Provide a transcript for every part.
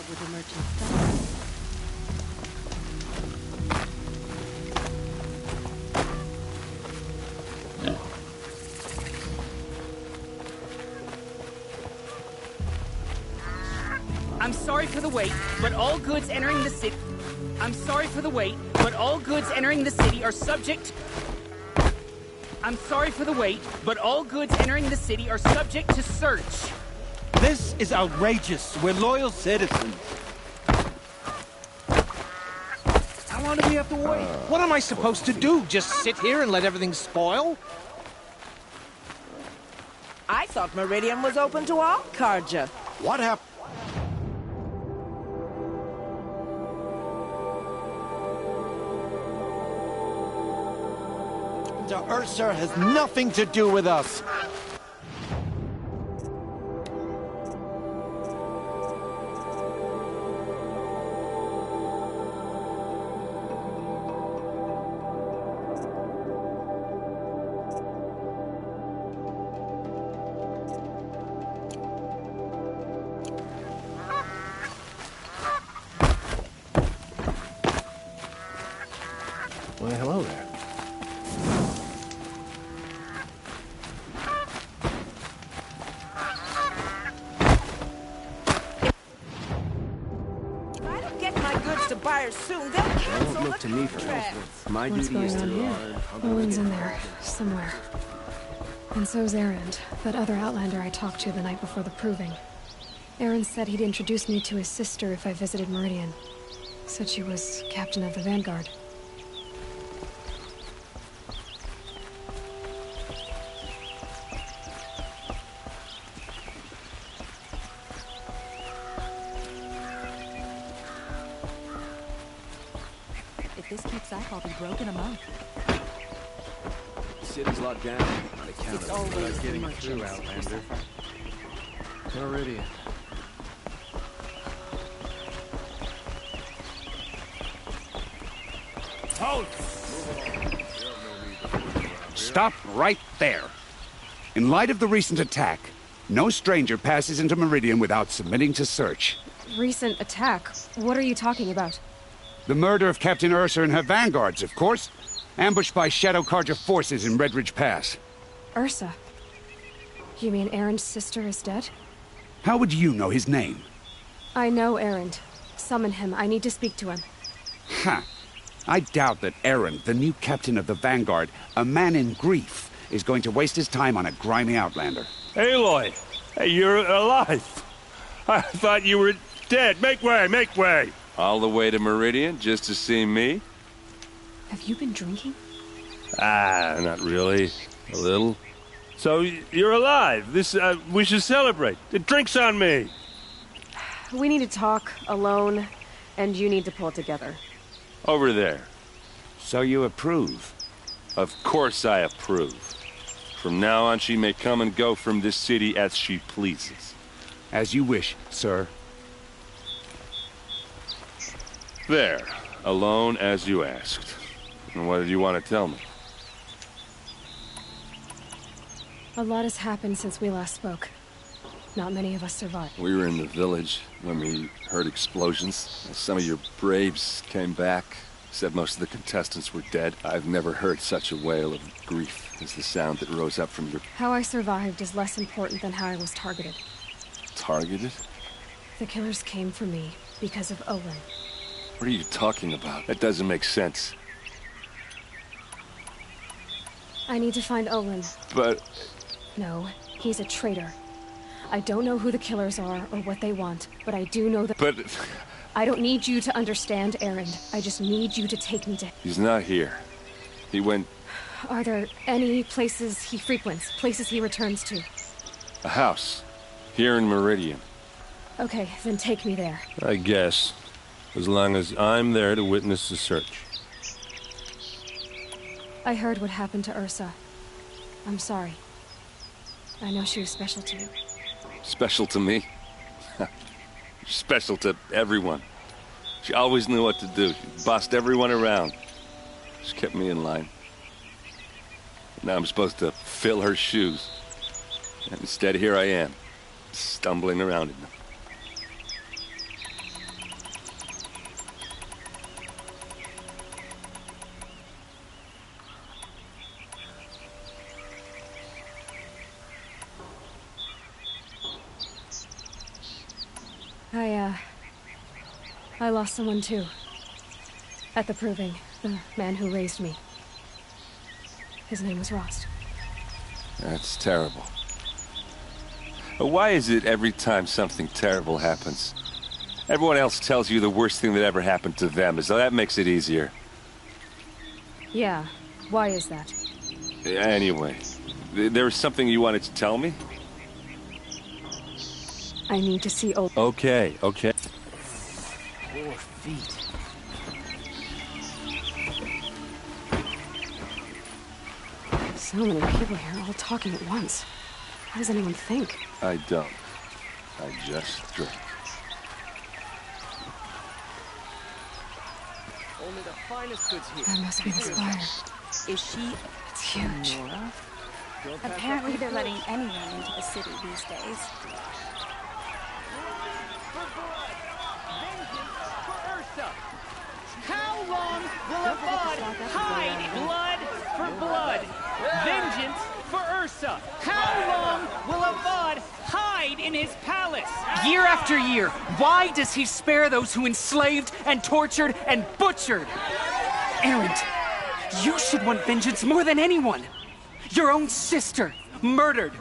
with the merchant stuff. I'm sorry for the wait, but all goods entering the city... I'm sorry for the wait, but all goods entering the city are subject... I'm sorry for the wait, but all goods entering the city are subject to search. This is outrageous. We're loyal citizens. How long do we have to wait? What am I supposed to do? Just sit here and let everything spoil? I thought Meridian was open to all Carja. What happened? The Ursur has nothing to do with us. Well, hello there. Soon they'll cancel Don't look to me for contract. help. My What's duty is going to on guard. here? I'll go Owen's get in it. there, somewhere. And so's Erend, that other Outlander I talked to the night before the proving. Erend said he'd introduce me to his sister if I visited Meridian. Said she was captain of the Vanguard. If this keeps up, I'll be broken a month. The city's locked down on account It's of always getting the through, merchants. Outlander. Meridian. Stop right there. In light of the recent attack, no stranger passes into Meridian without submitting to search. Recent attack? What are you talking about? The murder of Captain Ursur and her vanguards, of course. Ambushed by Shadow Carja forces in Redridge Pass. Ursa. You mean Erend's sister is dead? How would you know his name? I know Erend. Summon him. I need to speak to him. Ha! I doubt that Erend, the new captain of the Vanguard, a man in grief, is going to waste his time on a grimy Outlander. Aloy! Hey, you're alive! I thought you were dead. Make way, make way! All the way to Meridian just to see me? Have you been drinking? Ah, not really. A little. So, you're alive. We should celebrate. The drink's on me! We need to talk, alone, and you need to pull it together. Over there. So you approve? Of course I approve. From now on, she may come and go from this city as she pleases. As you wish, sir. There. Alone as you asked. And what did you want to tell me? A lot has happened since we last spoke. Not many of us survived. We were in the village when we heard explosions. Some of your braves came back. Said most of the contestants were dead. I've never heard such a wail of grief as the sound that rose up from your... How I survived is less important than how I was targeted. Targeted? The killers came for me because of Olin. What are you talking about? That doesn't make sense. I need to find Olin. But... No, he's a traitor. I don't know who the killers are or what they want, but I do know that... But... I don't need you to understand, Erend. I just need you to take me to... He's not here. He went... Are there any places he frequents? Places he returns to? A house. Here in Meridian. Okay, then take me there. I guess. As long as I'm there to witness the search. I heard what happened to Ursa. I'm sorry. I know she was special to you. Special to me? Special to everyone. She always knew what to do. She bossed everyone around. She kept me in line. Now I'm supposed to fill her shoes. And instead, here I am, stumbling around in them. I lost someone too. At the Proving, the man who raised me. His name was Rost. That's terrible. Why is it every time something terrible happens, everyone else tells you the worst thing that ever happened to them, as though that makes it easier? Yeah, why is that? Anyway, there was something you wanted to tell me? I need to see Ol- Okay. 4 feet. So many people here, all talking at once. How does anyone think? I don't. I just drink. Only the finest goods here. That must be the spire. Is she It's huge. Nora? Apparently they're letting anyone into the city these days. How long will Avad hide blood for blood? Vengeance for Ursa. How long will Avad hide in his palace? Year after year, why does he spare those who enslaved and tortured and butchered? Erend, you should want vengeance more than anyone. Your own sister, murdered,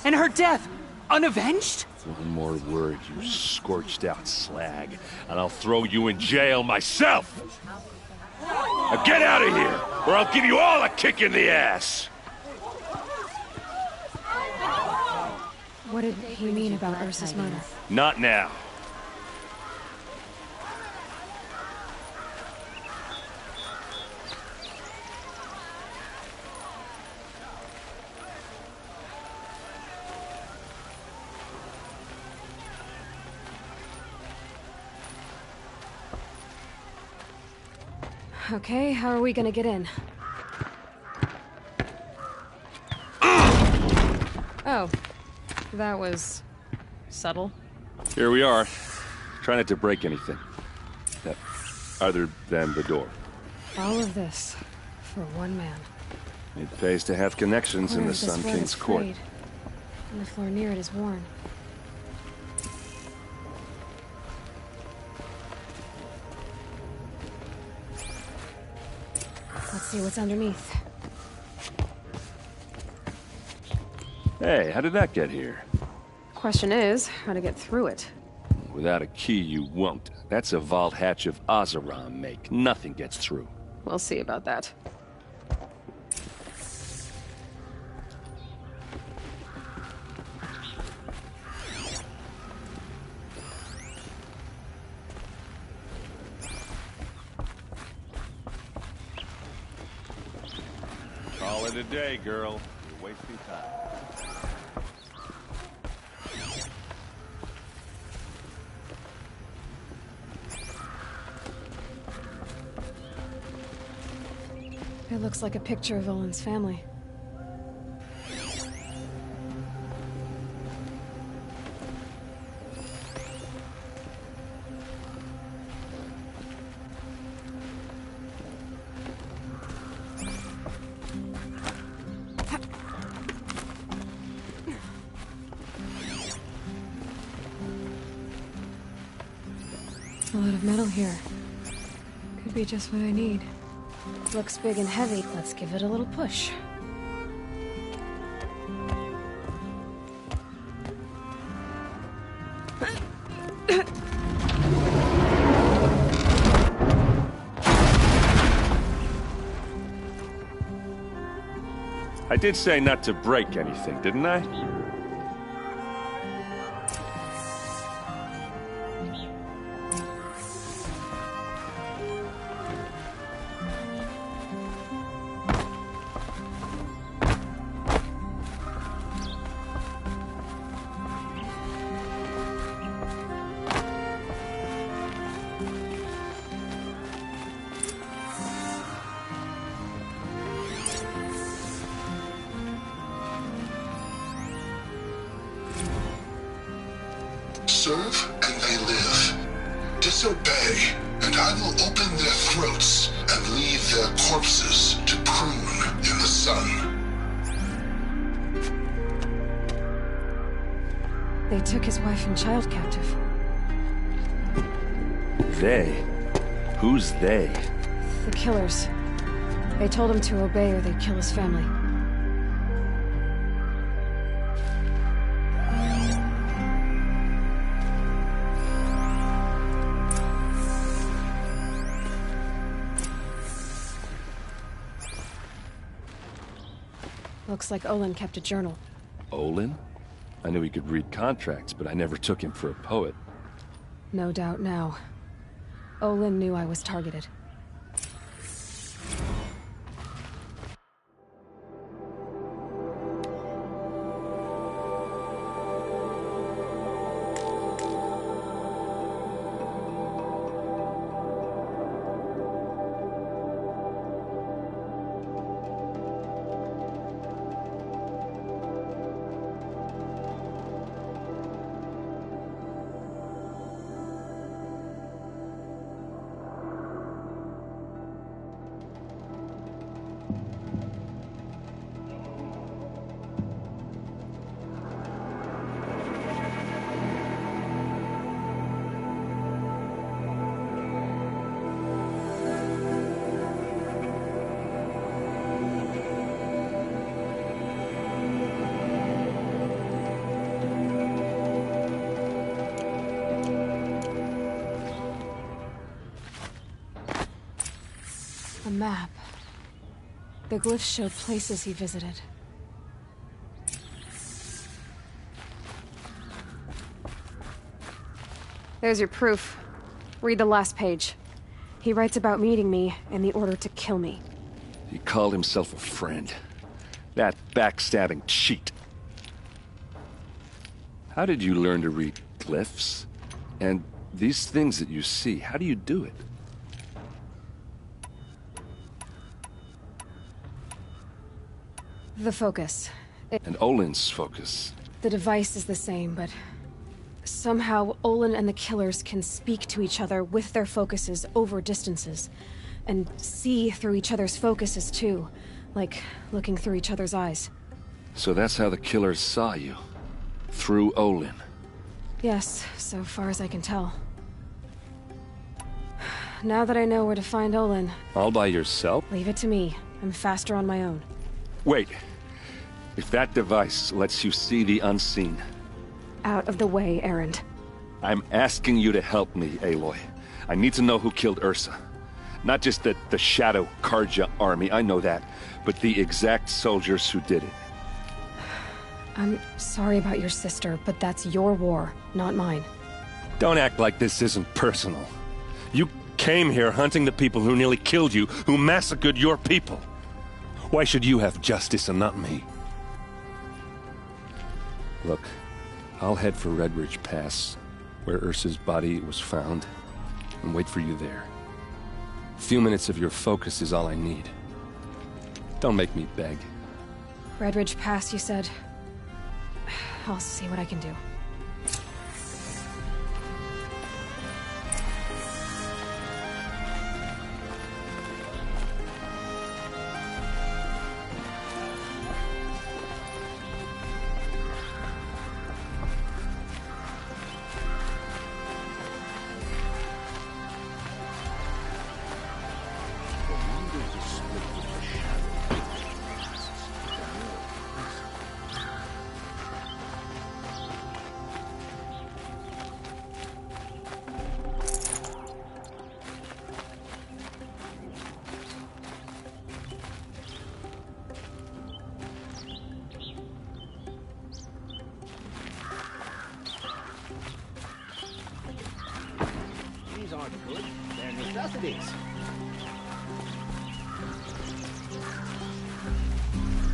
and her death, unavenged? One more word, you scorched out slag, and I'll throw you in jail myself! Now get out of here, or I'll give you all a kick in the ass! What did he mean about Ursa's murder? Not now. Okay, how are we gonna get in? Oh, that was subtle. Here we are. Try not to break anything. Other than the door. All of this for one man. It pays to have connections in the Sun King's court. And the floor near it is worn. Let's see what's underneath. Hey, how did that get here? Question is, how to get through it. Without a key, you won't. That's a vault hatch of Oseram make. Nothing gets through. We'll see about that. Call it a day, girl. You're wasting time. It looks like a picture of Olin's family. A lot of metal here. Could be just what I need. Looks big and heavy. Let's give it a little push. I did say not to break anything, didn't I? Serve and they live. Disobey, and I will open their throats and leave their corpses to prune in the sun. They took his wife and child captive. They? Who's they? The killers. They told him to obey or they'd kill his family. Looks like Olin kept a journal. Olin? I knew he could read contracts, but I never took him for a poet. No doubt now. Olin knew I was targeted. A map. The glyphs show places he visited. There's your proof. Read the last page. He writes about meeting me and the order to kill me. He called himself a friend. That backstabbing cheat. How did you learn to read glyphs? And these things that you see, how do you do it? The focus. And Olin's focus. The device is the same, but somehow Olin and the killers can speak to each other with their focuses over distances, and see through each other's focuses too, like looking through each other's eyes. So that's how the killers saw you? Through Olin? Yes, so far as I can tell. Now that I know where to find Olin... All by yourself? Leave it to me. I'm faster on my own. Wait. If that device lets you see the unseen... Out of the way, Erend. I'm asking you to help me, Aloy. I need to know who killed Ursa. Not just the Shadow Carja army, I know that, but the exact soldiers who did it. I'm sorry about your sister, but that's your war, not mine. Don't act like this isn't personal. You came here hunting the people who nearly killed you, who massacred your people. Why should you have justice and not me? Look, I'll head for Redridge Pass, where Ursa's body was found, and wait for you there. A few minutes of your focus is all I need. Don't make me beg. Redridge Pass, you said? I'll see what I can do.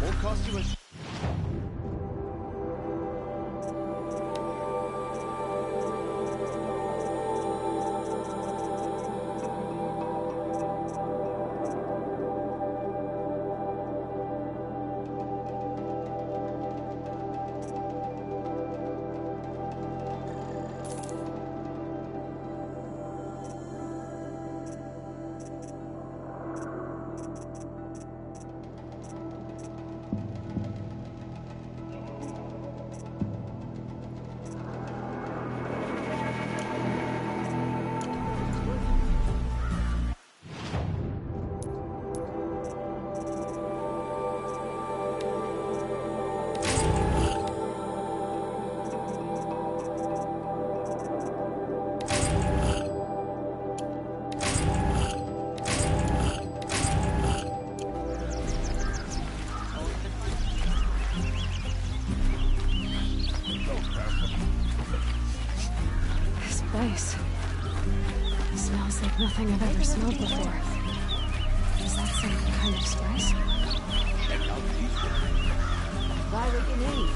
Won't cost you much. nice. It smells like nothing I've ever smelled before. Is that some kind of spice? Buy what you need.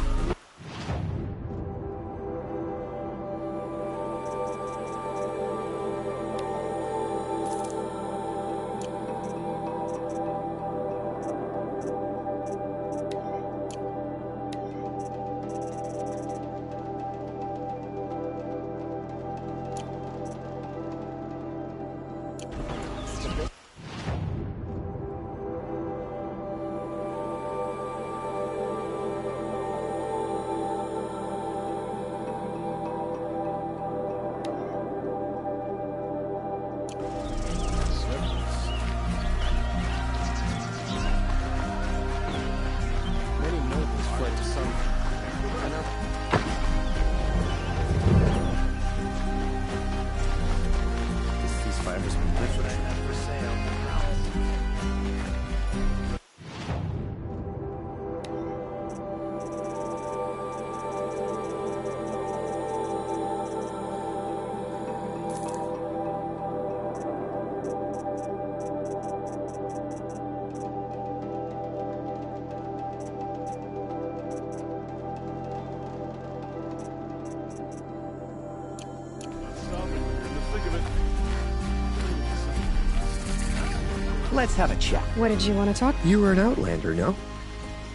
Let's have a chat. What did you want to talk? You were an outlander, no?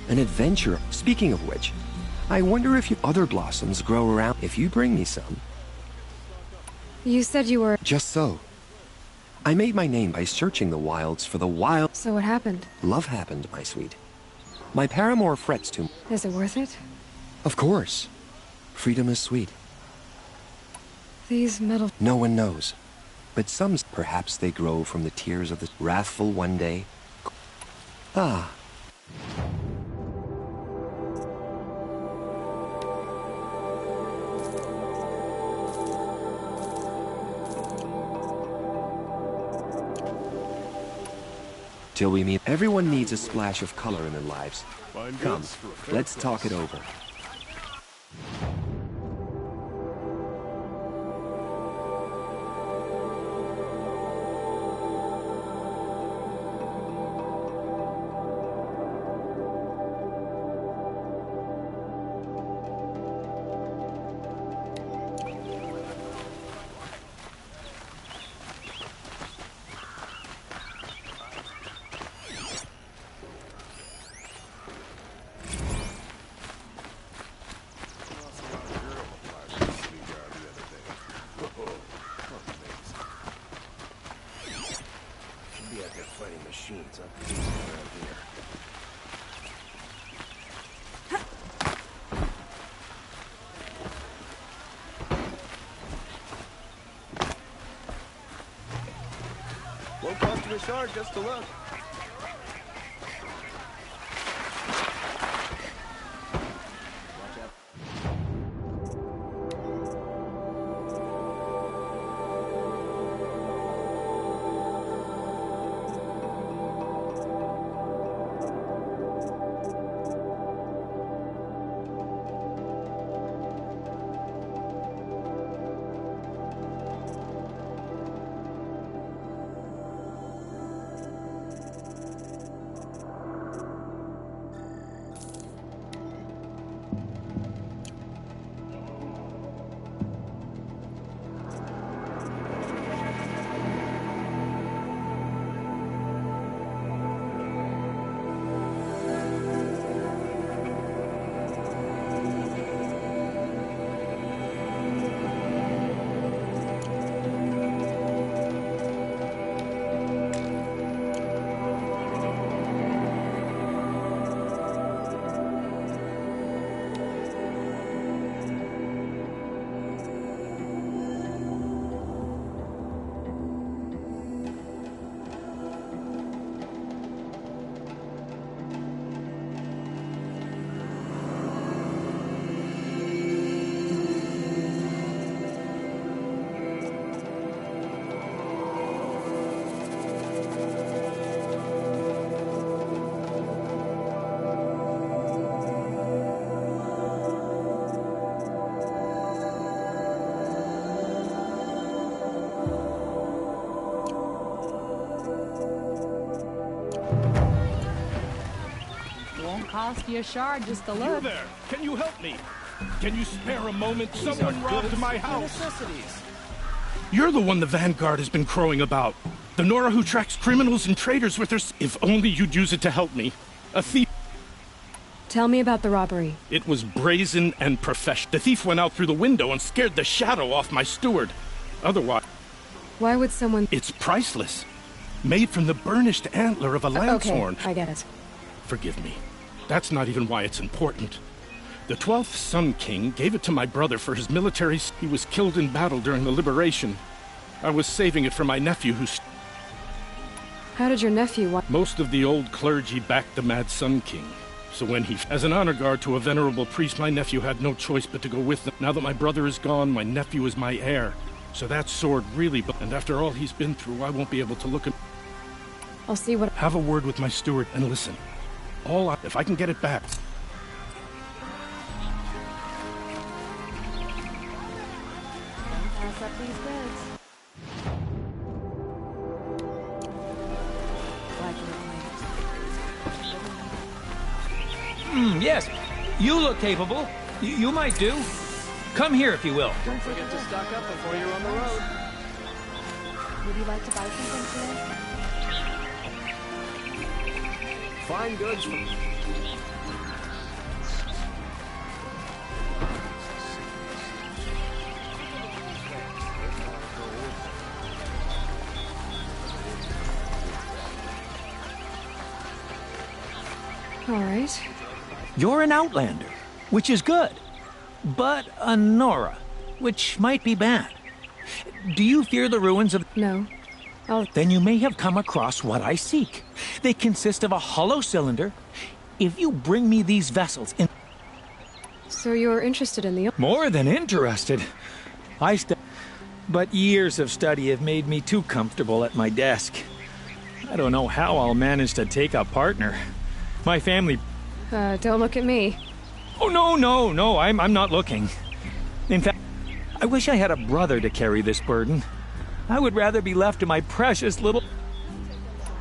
An adventurer. Speaking of which, I wonder if other blossoms grow around. If you bring me some. You said you were... Just so. I made my name by searching the wilds for the wild... So what happened? Love happened, my sweet. My paramour frets too... Is it worth it? Of course. Freedom is sweet. These metal... No one knows. But some, perhaps they grow from the tears of the wrathful one day. Ah. Till we meet, everyone needs a splash of color in their lives. Come, let's talk it over. Won't cost you a shard just to look. cost you a shard just to You look. there! Can you help me? Can you spare a moment? Someone robbed my house. You're the one the Vanguard has been crowing about. The Nora who tracks criminals and traitors with her... If only you'd use it to help me. A thief... Tell me about the robbery. It was brazen and professional. The thief went out through the window and scared the shadow off my steward. Otherwise... Why would someone... It's priceless. Made from the burnished antler of a lambshorn. Okay, I get it. Forgive me. That's not even why it's important. The 12th Sun King gave it to my brother for his military... He was killed in battle during the liberation. I was saving it for my nephew who... How did your nephew... Most of the old clergy backed the Mad Sun King. So when he... As an honor guard to a venerable priest, my nephew had no choice but to go with them. Now that my brother is gone, my nephew is my heir. So that sword really... And after all he's been through, I won't be able to look at... I'll see what... Have a word with my steward and listen. If I can get it back... Pass up these goods. Yes, you look capable. You might do. Come here if you will. Don't forget to stock up before you're on the road. Would you like to buy something today? Fine goods from... All right. You're an outlander, which is good. But a Nora, which might be bad. Do you fear the ruins of... No. Then you may have come across what I seek. They consist of a hollow cylinder. If you bring me these vessels in... So you're interested in the... More than interested. But years of study have made me too comfortable at my desk. I don't know how I'll manage to take a partner. My family... don't look at me. Oh, no, I'm not looking. In fact, I wish I had a brother to carry this burden. I would rather be left to my precious little...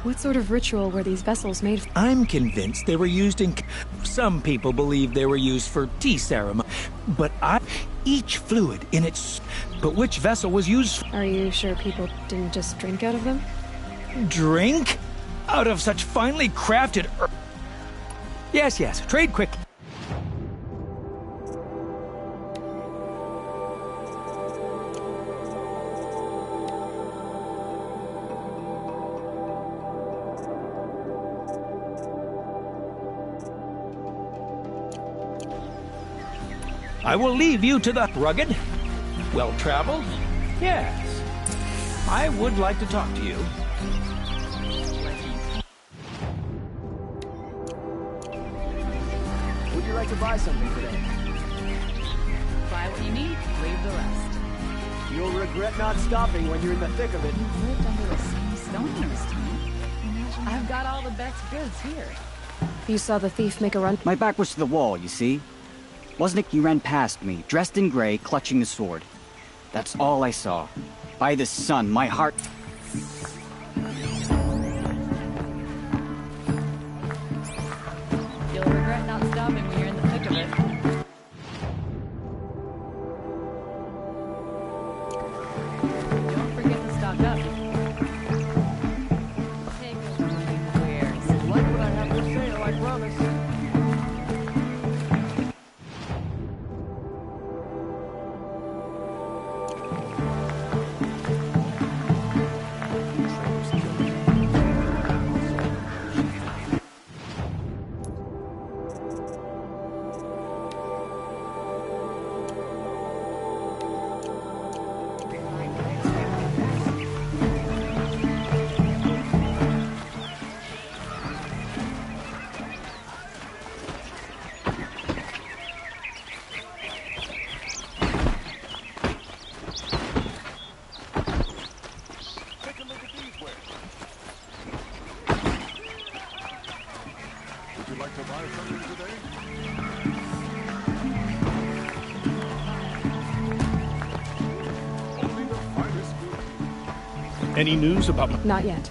What sort of ritual were these vessels made for? I'm convinced they were used in... Some people believe they were used for tea ceremony. But each fluid in its... But which vessel was used for? Are you sure people didn't just drink out of them? Drink? Out of such finely crafted... Yes, trade quick. I will leave you to the rugged, well-traveled. Yes, I would like to talk to you. Would you like to buy something today? Buy what you need, leave the rest. You'll regret not stopping when you're in the thick of it. You've lived under the same stone this time. I've got all the best goods here. You saw the thief make a run? My back was to the wall, you see? Wasn't it he ran past me, dressed in gray, clutching the sword? That's all I saw. By the sun, my heart... You'll regret not stopping when you're in the thick of it. Don't forget to stock up. Take a look wares. Like what I have for sale, I promise. Any news about... Not yet.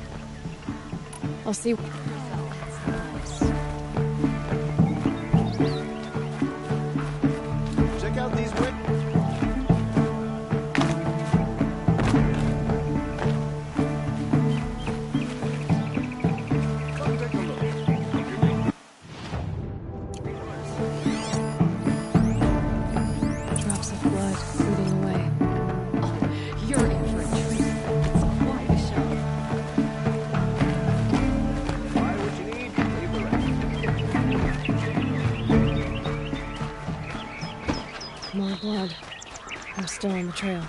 I'll see... out these windows. Drops of blood bleeding away. Oh, you're in for a treat. It's quite a show. Buy what you need, leave the rest. More blood. I'm still on the trail.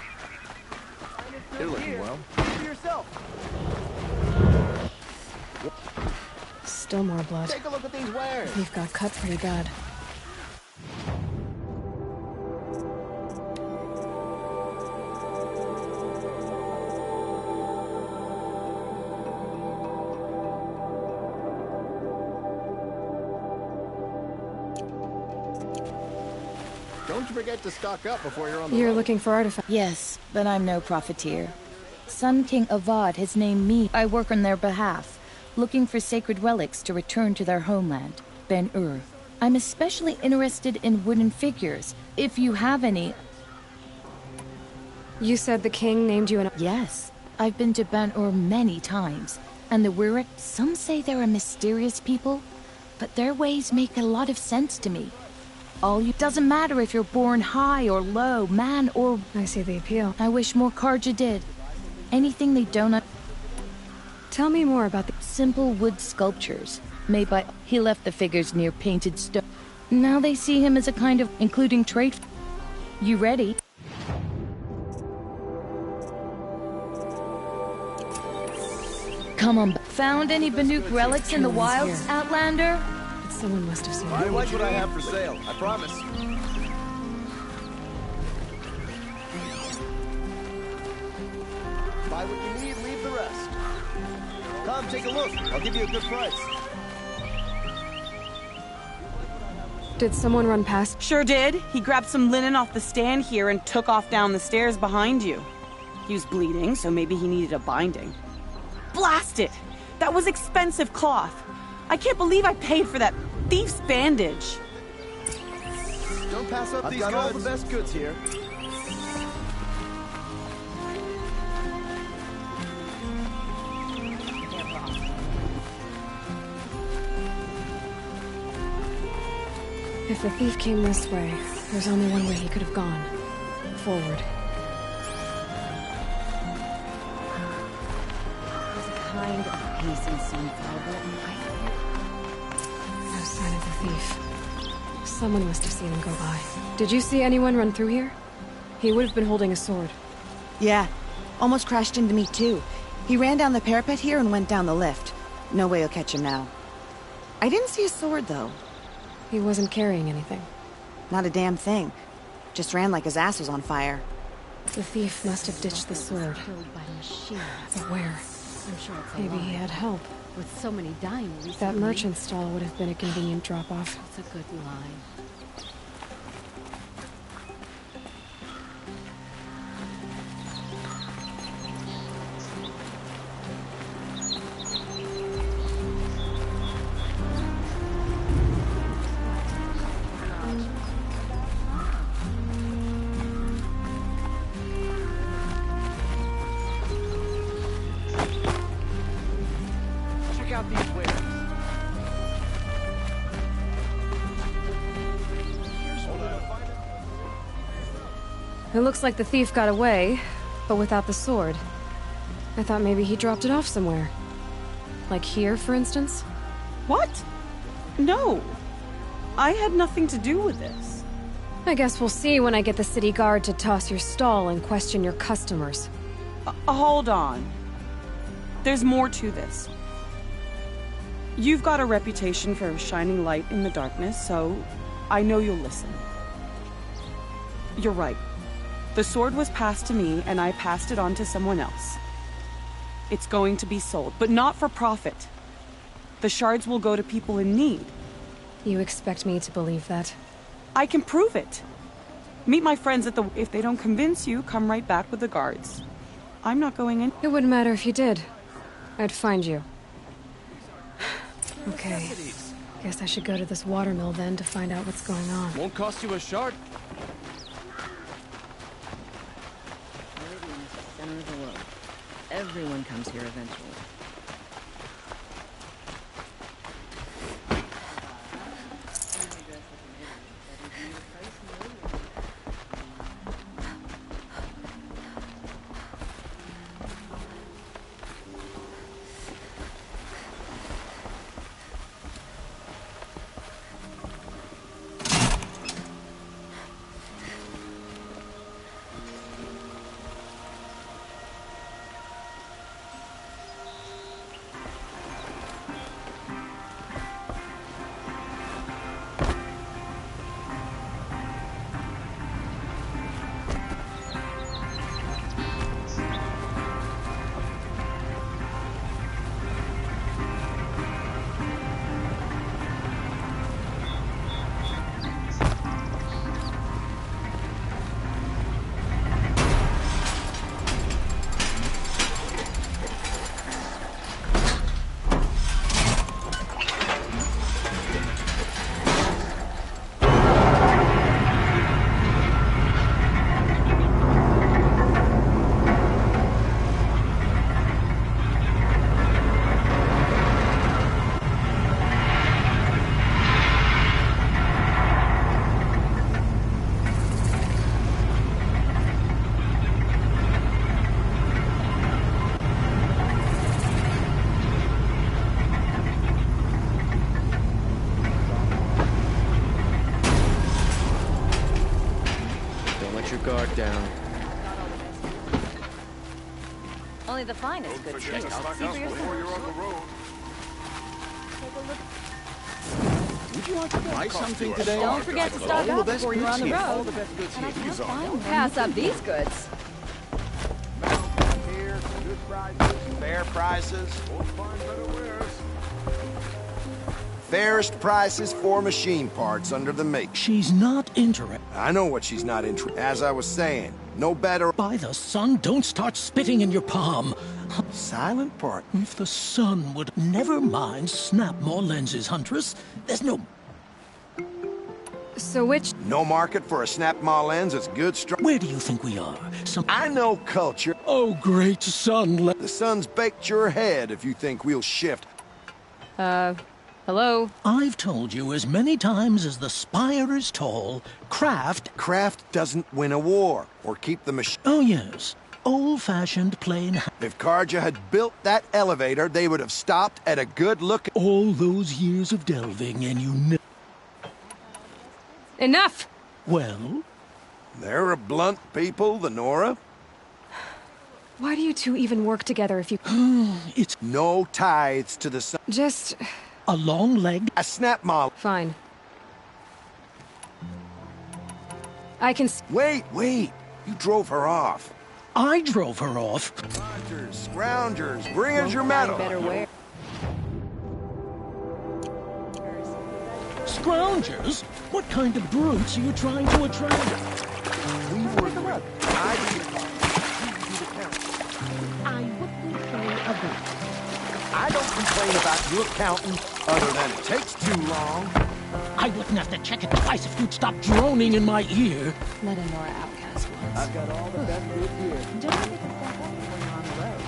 You're looking well. For yourself. Still more blood. Take a look at these wares. We've got cut pretty bad. Don't you forget to stock up before you're on the You're road. looking for artifacts. Yes, but I'm no profiteer. Sun King Avad has named me. I work on their behalf, looking for sacred relics to return to their homeland, Ben-Ur. I'm especially interested in wooden figures. If you have any... You said the king named you an... Yes. I've been to Ben-Ur many times. And the Wirik, some say they're a mysterious people, but their ways make a lot of sense to me. Doesn't matter if you're born high or low, man or... I see the appeal. I wish more Karja did. Anything they don't... Tell me more about the... Simple wood sculptures, made by... He left the figures near painted stone. Now they see him as a kind of... including trade... You ready? Come on. Found any Banuk relics in the wilds, Outlander? But someone must have seen I it. like what I have for sale. I promise. Buy what you need, leave the rest. Come, take a look. I'll give you a good price. Did someone run past? Sure did. He grabbed some linen off the stand here and took off down the stairs behind you. He was bleeding, so maybe he needed a binding. Blast it! That was expensive cloth. I can't believe I paid for that thief's bandage. Don't pass up these goods. I've got all the best goods here. If the thief came this way, there's only one way he could have gone. Forward. There's a kind of peace in Sunflower, No sign of the thief. Someone must have seen him go by. Did you see anyone run through here? He would have been holding a sword. Yeah. Almost crashed into me, too. He ran down the parapet here and went down the lift. No way you'll catch him now. I didn't see a sword, though. He wasn't carrying anything. Not a damn thing. Just ran like his ass was on fire. The thief must have ditched the sword. But where? I'm sure it's Maybe he had help. With so many dying recently. That merchant stall would have been a convenient drop-off. That's a good line. Check out these wares. It looks like the thief got away, but without the sword. I thought maybe he dropped it off somewhere. Like here, for instance? What? No. I had nothing to do with this. I guess we'll see when I get the city guard to toss your stall and question your customers. Hold on. There's more to this. You've got a reputation for shining light in the darkness, so I know you'll listen. You're right. The sword was passed to me, and I passed it on to someone else. It's going to be sold, but not for profit. The shards will go to people in need. You expect me to believe that? I can prove it. Meet my friends at the... If they don't convince you, come right back with the guards. I'm not going in. It wouldn't matter if you did. I'd find you. Okay. Guess I should go to this watermill then to find out what's going on. Won't cost you a shard. Center of the world. Everyone comes here eventually. Guard down. Only the finest goods here. See for yourself. Take a look. Would you like to buy something today? Don't forget to stock up before you're on the road. Pass up these goods. Here, good prices, fair prices. Fairest prices for machine parts under the make. She's not interested. I know what she's not interested. As I was saying, no better. By the sun, don't start spitting in your palm. Silent part. If the sun would never mind, snap more lenses, Huntress. There's no. So which? No market for a Snap-Ma lens that's good strong. Where do you think we are? I know culture. Oh, great sun. The sun's baked your head if you think we'll shift. Hello? I've told you as many times as the spire is tall, craft doesn't win a war, or keep the machine. Oh, yes. Old-fashioned plain. If Carja had built that elevator, they would have stopped at a good look. All those years of delving, and you Enough! Well? They're a blunt people, the Nora. Why do you two even work together if you... It's no tithes to the sun. Just... A long leg? A Snap-Ma. Fine. I can... Wait! You drove her off. I drove her off. Rogers, scroungers, bring us your medal. Better wear. Scroungers? What kind of brutes are you trying to attract? We were... I wouldn't say about. I don't complain about you accounting, other than it takes too long. I wouldn't have to check it twice if you'd stop droning in my ear. Let a Nora outcast once. I've got all the best goods here. Don't forget to step up before you're on the road.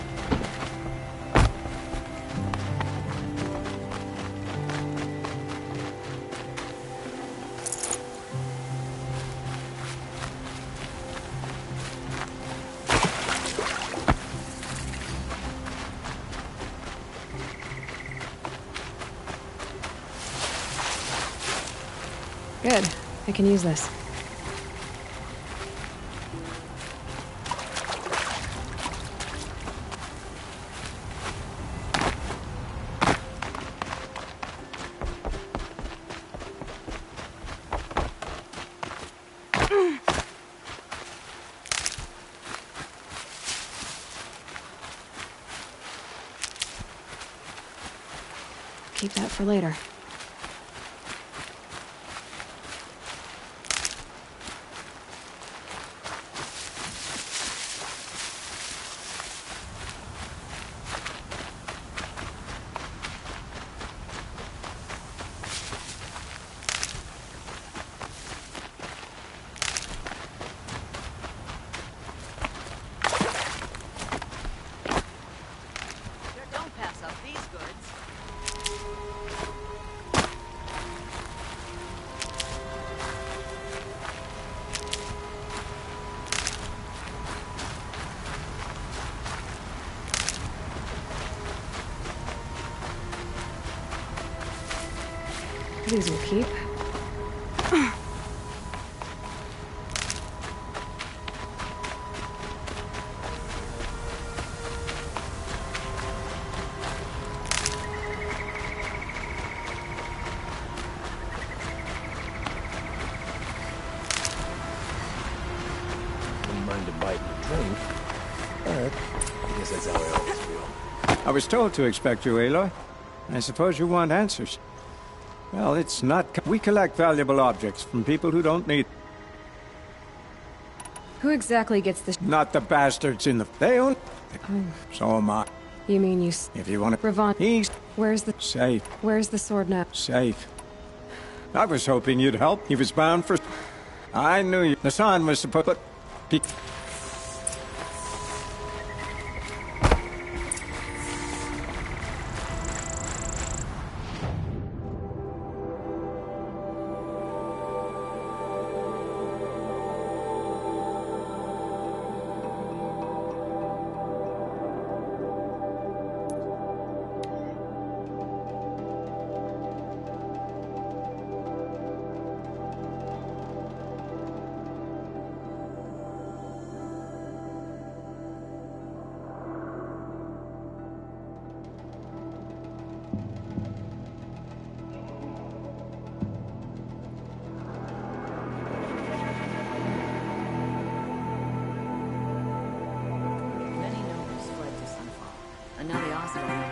Good. I can use this. Keep that for later. These will keep. Wouldn't mind a bite and a drink, but I guess that's how I always feel. I was told to expect you, Aloy. I suppose you want answers. Well, it's not... We collect valuable objects from people who don't need... Who exactly gets this? Not the bastards in the... They own... Oh. So am I. You mean you... If you want to... Ravon. He's... Where's the... Safe. Where's the sword now? Safe. I was hoping you'd help. He was bound for... I knew you... Nassan was supposed... But... Many nobles fled to Sunfall, and now the Oseram